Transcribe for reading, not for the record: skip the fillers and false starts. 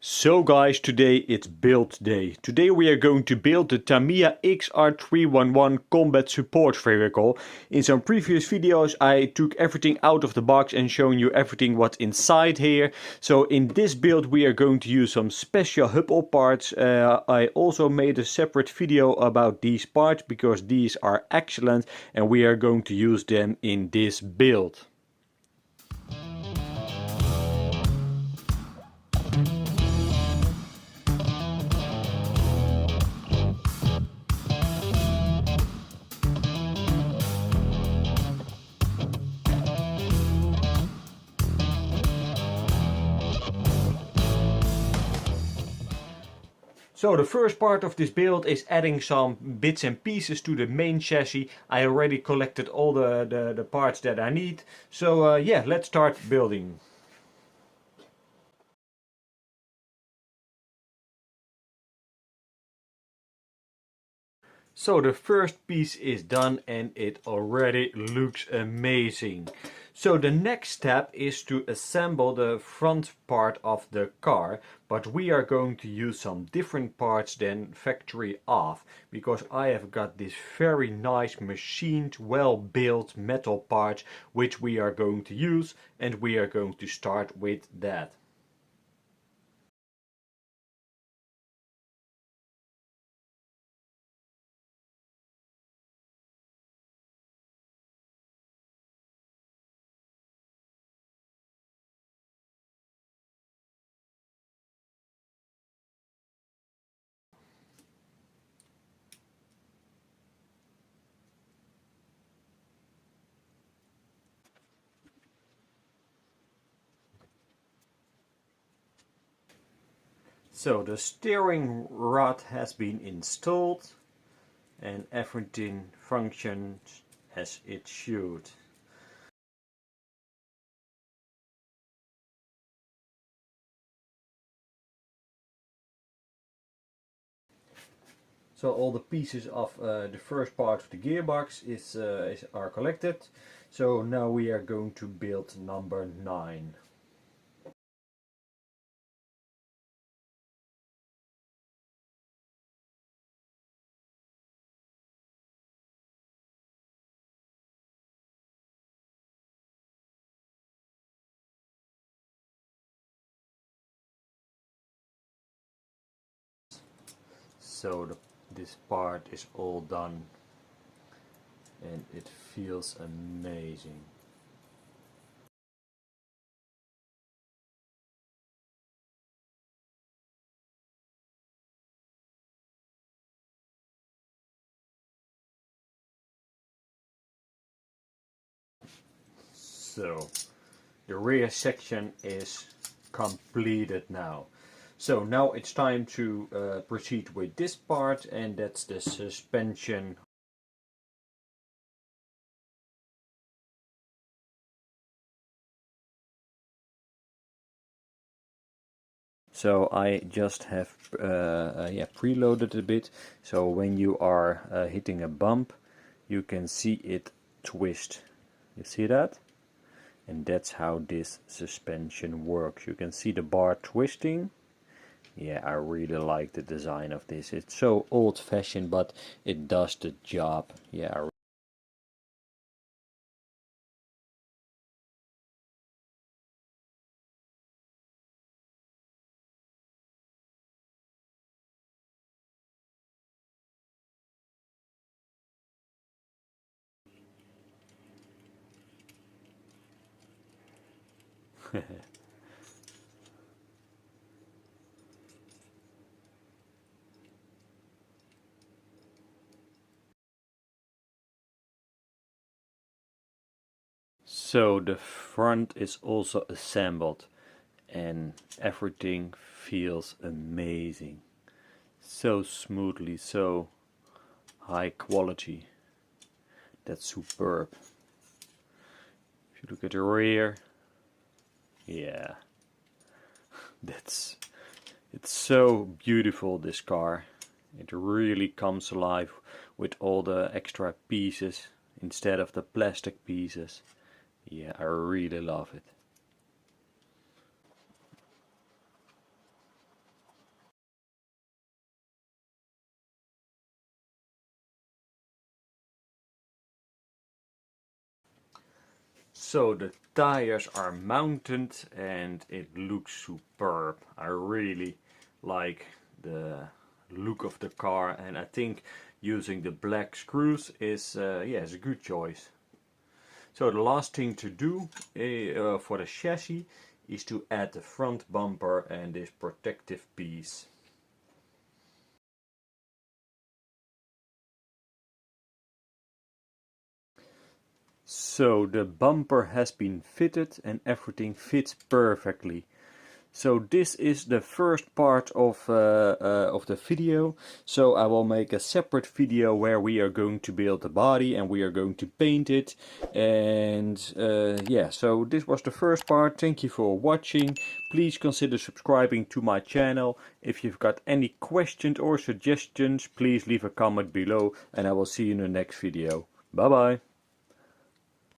So guys, today it's build day. Today we are going to build the Tamiya XR311 combat support vehicle. In some previous videos I took everything out of the box and shown you everything what's inside here. So in this build we are going to use some special Hubbell parts. I also made a separate video about these parts because these are excellent and we are going to use them in this build. So the first part of this build is adding some bits and pieces to the main chassis. I already collected all the parts that I need. So yeah, let's start building. So the first piece is done and it already looks amazing. So the next step is to assemble the front part of the car, but we are going to use some different parts than factory off, because I have got this very nice machined, well built metal parts which we are going to use, and we are going to start with that. So the steering rod has been installed and everything functions as it should. So all the pieces of the first part of the gearbox are collected. So now we are going to build number 9. So this part is all done and it feels amazing. So the rear section is completed now. So now it's time to proceed with this part, and that's the suspension. So I just have preloaded a bit, so when you are hitting a bump you can see it twist. You see that? And that's how this suspension works. You can see the bar twisting. Yeah, I really like the design of this. It's so old-fashioned, but it does the job. Yeah. So the front is also assembled and everything feels amazing. So smoothly, so high quality. That's superb. If you look at the rear, yeah, it's so beautiful, this car. It really comes alive with all the extra pieces instead of the plastic pieces. Yeah, I really love it. So the tires are mounted and it looks superb. I really like the look of the car, and I think using the black screws is is a good choice. So the last thing to do for the chassis is to add the front bumper and this protective piece. So the bumper has been fitted and everything fits perfectly. So this is the first part of the video. So I will make a separate video where we are going to build the body and we are going to paint it. And yeah, so this was the first part. Thank you for watching. Please consider subscribing to my channel. If you've got any questions or suggestions, please leave a comment below and I will see you in the next video. Bye bye.